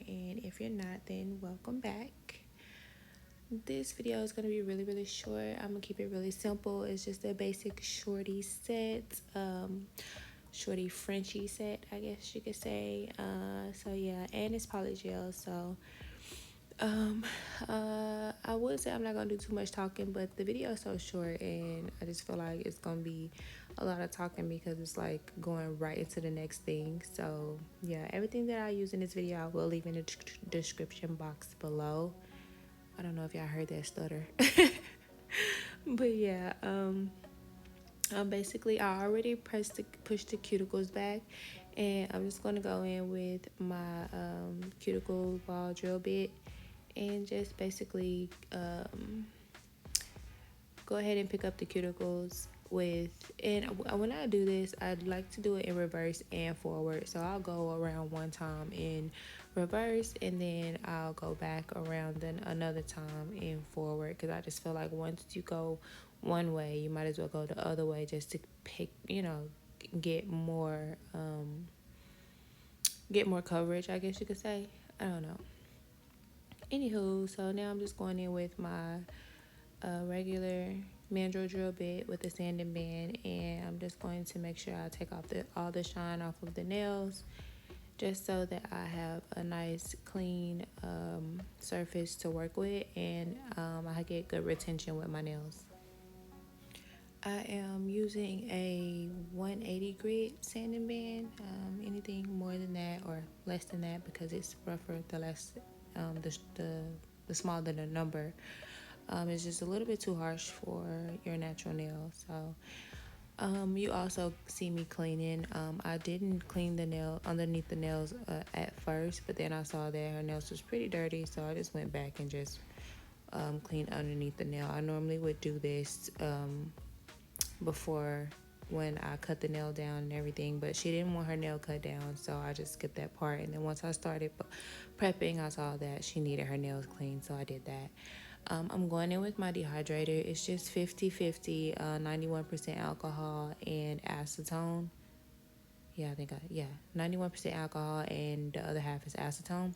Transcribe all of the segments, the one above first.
and if you're not, then welcome back. This video is going to be really short. I'm going to keep it really simple. It's just a basic shorty set, shorty Frenchy set, I guess you could say. So yeah, and it's polygel. So um, I would say I'm not gonna do too much talking, but the video is so short, and I just feel like it's gonna be a lot of talking because it's like going right into the next thing. So yeah, everything that I use in this video, I will leave in the description box below. I don't know if y'all heard that stutter, but yeah, basically I already pushed the cuticles back, and I'm just gonna go in with my cuticle ball drill bit and just basically go ahead and pick up the cuticles with, and when I do this, I'd like to do it in reverse and forward. So I'll go around one time in reverse, and then I'll go back around then another time in forward, because I just feel like once you go one way, you might as well go the other way just to pick, get more coverage, I guess you could say. I don't know. Anywho, so now I'm just going in with my regular mandrel drill bit with a sanding band, and I'm just going to make sure I take off all the shine off of the nails, just so that I have a nice clean surface to work with, and I get good retention with my nails. I am using a 180 grit sanding band. Anything more than that or less than that, because it's rougher the less the smaller the number. It's just a little bit too harsh for your natural nails. So you also see me cleaning. I didn't clean the nail underneath the nails at first, but then I saw that her nails was pretty dirty, so I just went back and just cleaned underneath the nail. I normally would do this before, when I cut the nail down and everything, but she didn't want her nail cut down, so I just skipped that part. And then once I started prepping, I saw that she needed her nails clean, so I did that. I'm going in with my dehydrator. It's just 50-50, 91% alcohol and acetone. Yeah, 91% alcohol, and the other half is acetone.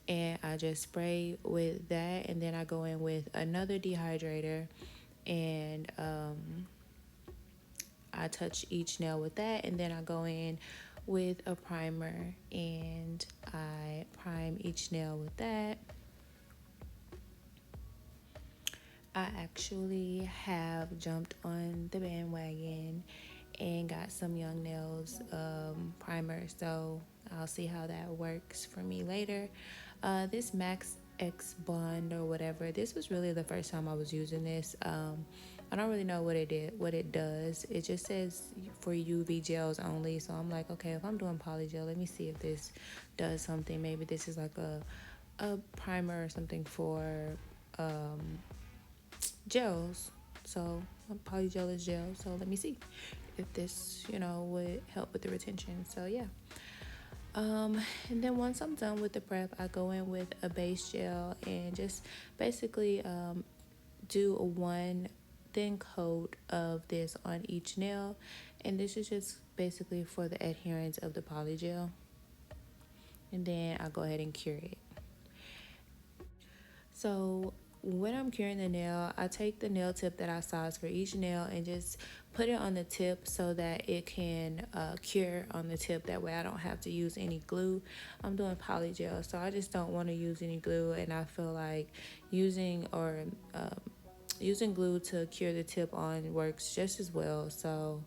And I just spray with that, and then I go in with another dehydrator, and I touch each nail with that, and then I go in with a primer, and I prime each nail with that. I actually have jumped on the bandwagon and got some Young Nails primer, so I'll see how that works for me later. This Max X Bond or whatever, this was really the first time I was using this. I don't really know what it does. It just says for UV gels only, so I'm like, okay, if I'm doing polygel, let me see if this does something. Maybe this is like a primer or something for gels. So polygel is gel, so let me see if this would help with the retention. So yeah, and then once I'm done with the prep, I go in with a base gel and just basically do a one thin coat of this on each nail, and this is just basically for the adherence of the polygel, and then I go ahead and cure it. So when I'm curing the nail, I take the nail tip that I size for each nail and just put it on the tip so that it can cure on the tip. That way I don't have to use any glue. I'm doing polygel, so I just don't want to use any glue, and I feel like using glue to cure the tip on works just as well, so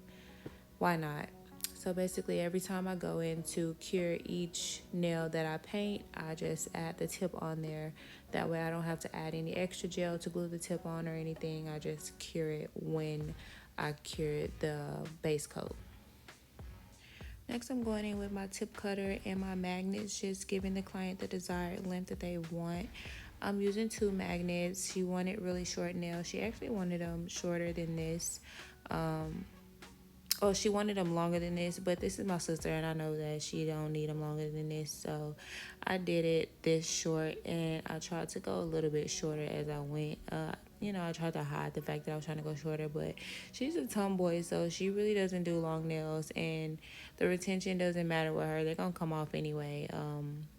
why not? So basically, every time I go in to cure each nail that I paint, I just add the tip on there. That way I don't have to add any extra gel to glue the tip on or anything. I just cure it when I cure the base coat. Next, I'm going in with my tip cutter and my magnets, just giving the client the desired length that they want. I'm using 2 magnets. She wanted really short nails. She actually wanted them shorter than this. She wanted them longer than this, but this is my sister, and I know that she don't need them longer than this, so I did it this short, and I tried to go a little bit shorter as I went. I tried to hide the fact that I was trying to go shorter, but she's a tomboy, so she really doesn't do long nails, and the retention doesn't matter with her. They're gonna come off anyway,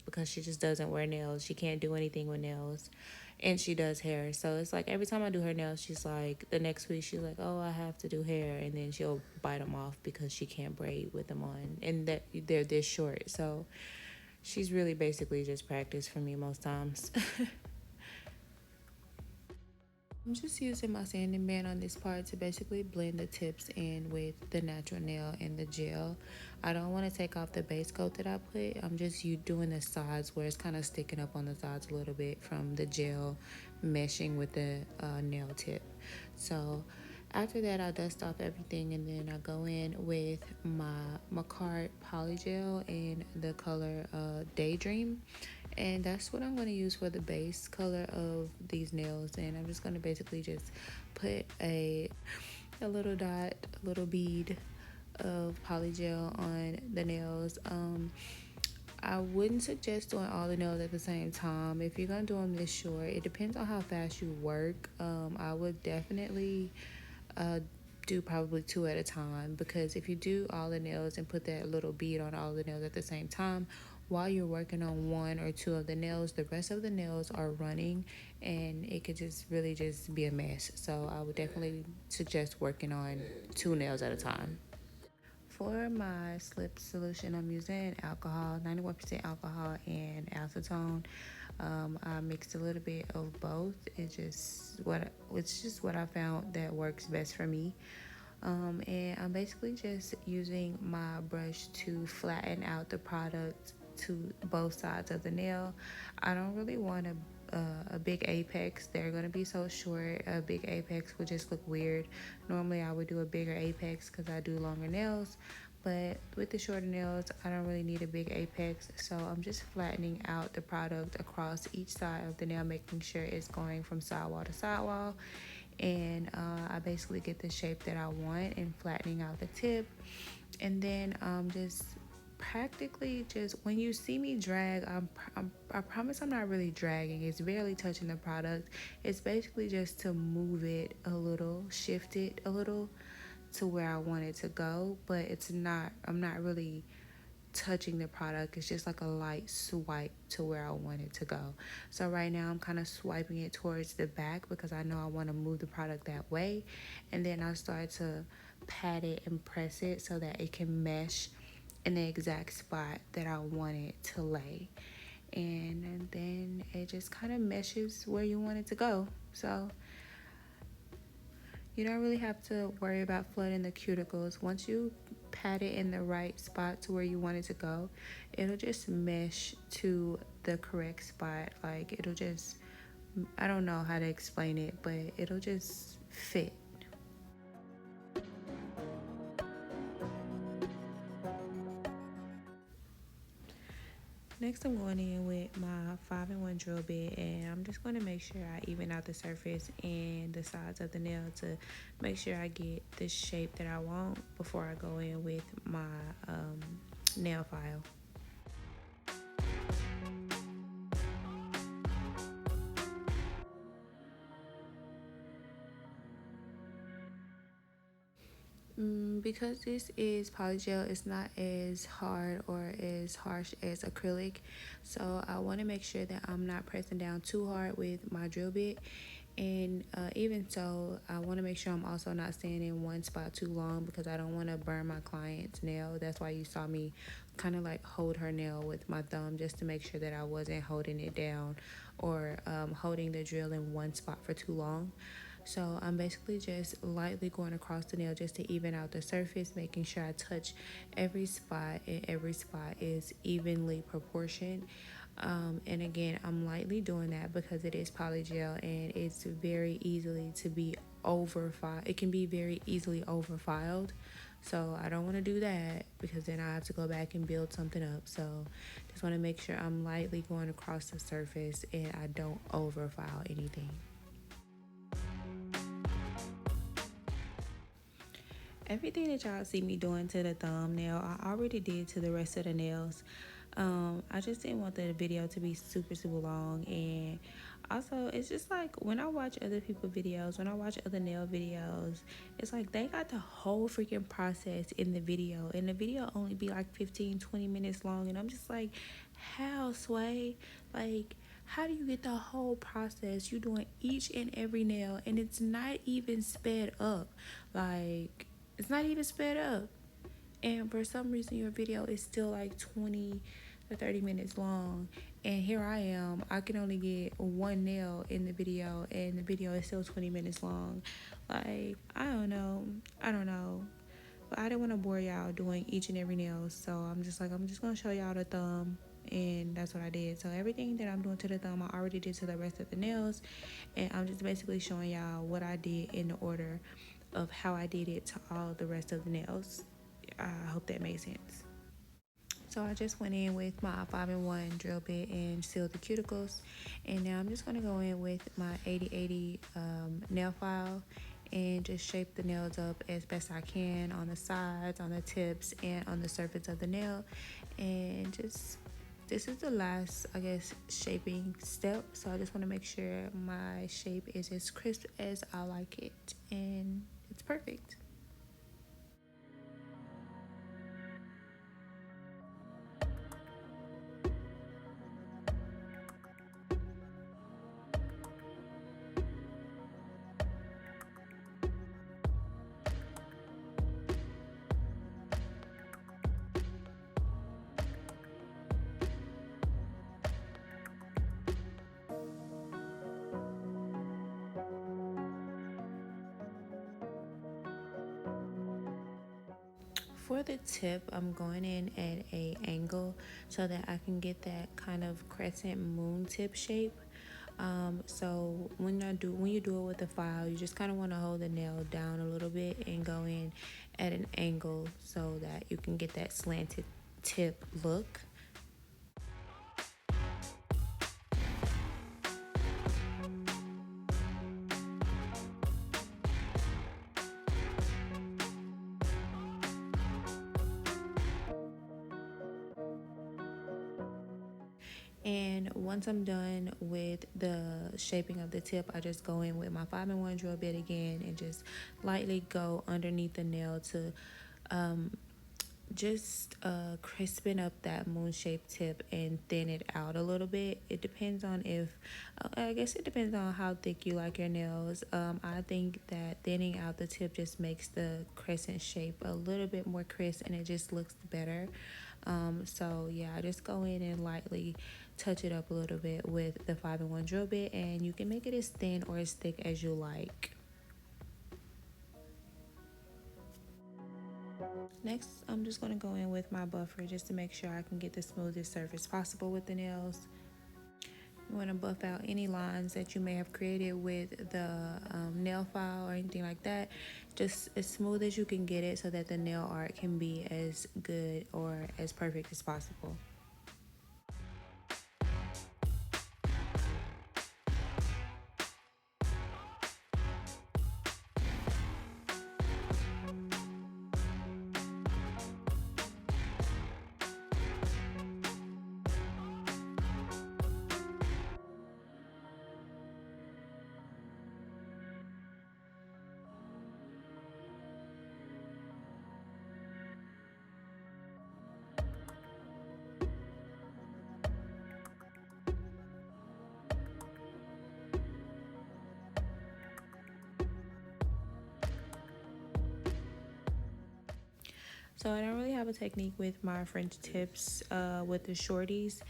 because because she just doesn't wear nails. She can't do anything with nails. And she does hair. So it's like every time I do her nails, she's like, the next week, she's like, oh, I have to do hair. And then she'll bite them off because she can't braid with them on. And that they're this short. So she's really basically just practice for me most times. I'm just using my sanding band on this part to basically blend the tips in with the natural nail and the gel. I don't want to take off the base coat that I put. I'm just doing the sides where it's kind of sticking up on the sides a little bit from the gel meshing with the nail tip. So after that, I dust off everything and then I go in with my Macart Polygel in the color Daydream. And that's what I'm going to use for the base color of these nails. And I'm just going to basically just put a little dot, a little bead of polygel on the nails. I wouldn't suggest doing all the nails at the same time. If you're going to do them this short, it depends on how fast you work. I would definitely do probably 2 at a time, because if you do all the nails and put that little bead on all the nails at the same time, while you're working on 1 or 2 of the nails, the rest of the nails are running and it could just really just be a mess. So I would definitely suggest working on 2 nails at a time. For my slip solution, I'm using alcohol, 91% alcohol and acetone. I mixed a little bit of both. It's just what I found that works best for me. And I'm basically just using my brush to flatten out the product to both sides of the nail. I don't really want a big apex. They're gonna be so short. A big apex would just look weird. Normally I would do a bigger apex because I do longer nails, but with the shorter nails I don't really need a big apex, so I'm just flattening out the product across each side of the nail, making sure it's going from sidewall to sidewall. And I basically get the shape that I want and flattening out the tip. And then just practically just when you see me drag, I promise I'm not really dragging. It's barely touching the product. It's basically just to move it a little, shift it a little to where I want it to go, but I'm not really touching the product. It's just like a light swipe to where I want it to go. So right now I'm kind of swiping it towards the back because I know I want to move the product that way, and then I start to pat it and press it so that it can mesh in the exact spot that I want it to lay. And then it just kind of meshes where you want it to go. So you don't really have to worry about flooding the cuticles. Once you pat it in the right spot to where you want it to go, it'll just mesh to the correct spot. Like it'll just, I don't know how to explain it, but it'll just fit. Next, I'm going in with my 5-in-1 drill bit, and I'm just going to make sure I even out the surface and the sides of the nail to make sure I get the shape that I want before I go in with my nail file. Because this is polygel, it's not as hard or as harsh as acrylic, so I want to make sure that I'm not pressing down too hard with my drill bit. And even so, I want to make sure I'm also not staying in one spot too long because I don't want to burn my client's nail. That's why you saw me kind of like hold her nail with my thumb, just to make sure that I wasn't holding it down or holding the drill in one spot for too long. So I'm basically just lightly going across the nail just to even out the surface, making sure I touch every spot and every spot is evenly proportioned. And again, I'm lightly doing that because it is polygel and it's very easily to be over-filed. It can be very easily over-filed. So I don't want to do that because then I have to go back and build something up. So just want to make sure I'm lightly going across the surface and I don't over-file anything. Everything that y'all see me doing to the thumbnail, I already did to the rest of the nails. I just didn't want the video to be super long, and Also, it's just like when I watch other people videos, when I watch other nail videos, it's like they got the whole freaking process in the video, and the video only be like 15-20 minutes long, and I'm just like, how, Sway? Like, how do you get the whole process? You doing each and every nail, and it's not even sped up. Like, it's not even sped up, and for some reason your video is still like 20 to 30 minutes long, and here I am, I can only get one nail in the video, and the video is still 20 minutes long. Like, I don't know, but I didn't want to bore y'all doing each and every nail, so I'm just gonna show y'all the thumb, and that's what I did. So everything that I'm doing to the thumb I already did to the rest of the nails, and I'm just basically showing y'all what I did in the order of how I did it to all the rest of the nails. I hope that made sense. So I just went in with my 5-in-1 drill bit and sealed the cuticles. And now I'm just going to go in with my 80/80 nail file and just shape the nails up as best I can on the sides, on the tips, and on the surface of the nail. And just, this is the last, I guess, shaping step. So I just want to make sure my shape is as crisp as I like it. And it's perfect. For the tip, I'm going in at a angle so that I can get that kind of crescent moon tip shape. So when you do it with the file, you just kind of want to hold the nail down a little bit and go in at an angle so that you can get that slanted tip look. And once I'm done with the shaping of the tip, I just go in with my 5-in-1 drill bit again and just lightly go underneath the nail to just crispin up that moon shaped tip and thin it out a little bit. It depends on if I guess it depends on how thick you like your nails. I think that thinning out the tip just makes the crescent shape a little bit more crisp and it just looks better. So yeah, I just go in and lightly touch it up a little bit with the 5-in-1 drill bit, and you can make it as thin or as thick as you like. Next, I'm just going to go in with my buffer just to make sure I can get the smoothest surface possible with the nails. You want to buff out any lines that you may have created with the nail file or anything like that, just as smooth as you can get it so that the nail art can be as good or as perfect as possible. So I don't really have a technique with my French tips with the shorties.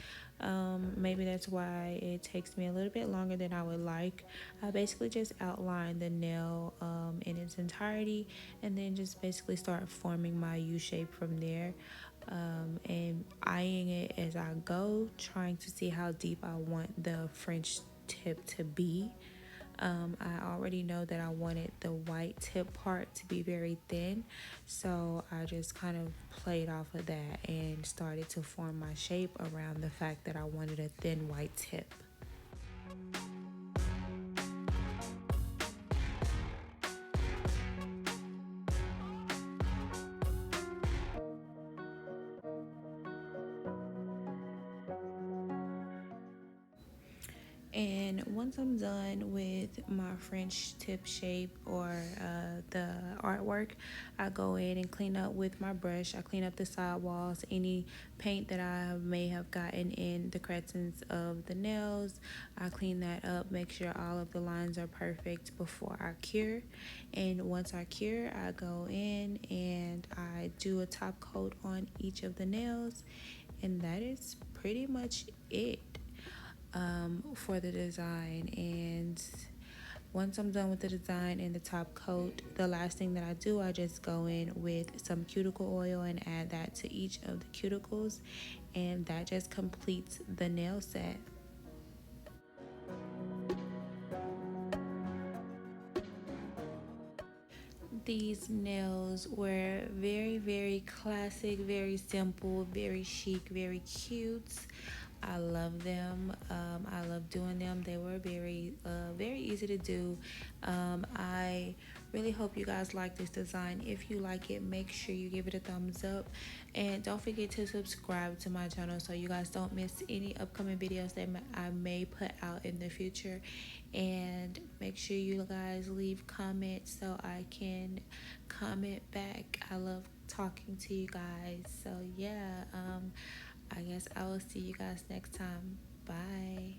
Maybe that's why it takes me a little bit longer than I would like. I basically just outline the nail in its entirety and then just basically start forming my U shape from there, and eyeing it as I go, trying to see how deep I want the French tip to be. I already know that I wanted the white tip part to be very thin, so I just kind of played off of that and started to form my shape around the fact that I wanted a thin white tip. And once I'm done with my French tip shape or the artwork, I go in and clean up with my brush. I clean up the side walls, any paint that I may have gotten in the cretins of the nails. I clean that up, make sure all of the lines are perfect before I cure. And once I cure, I go in and I do a top coat on each of the nails. And that is pretty much it for the design. And once I'm done with the design and the top coat, the last thing that I do, I just go in with some cuticle oil and add that to each of the cuticles, and that just completes the nail set. These nails were very, very classic, very simple, very chic, very cute. I love them. I love doing them. They were very easy to do. I really hope you guys like this design. If you like it, make sure you give it a thumbs up, and don't forget to subscribe to my channel so you guys don't miss any upcoming videos that I may put out in the future. And make sure you guys leave comments so I can comment back. I love talking to you guys. So yeah, I guess I will see you guys next time. Bye.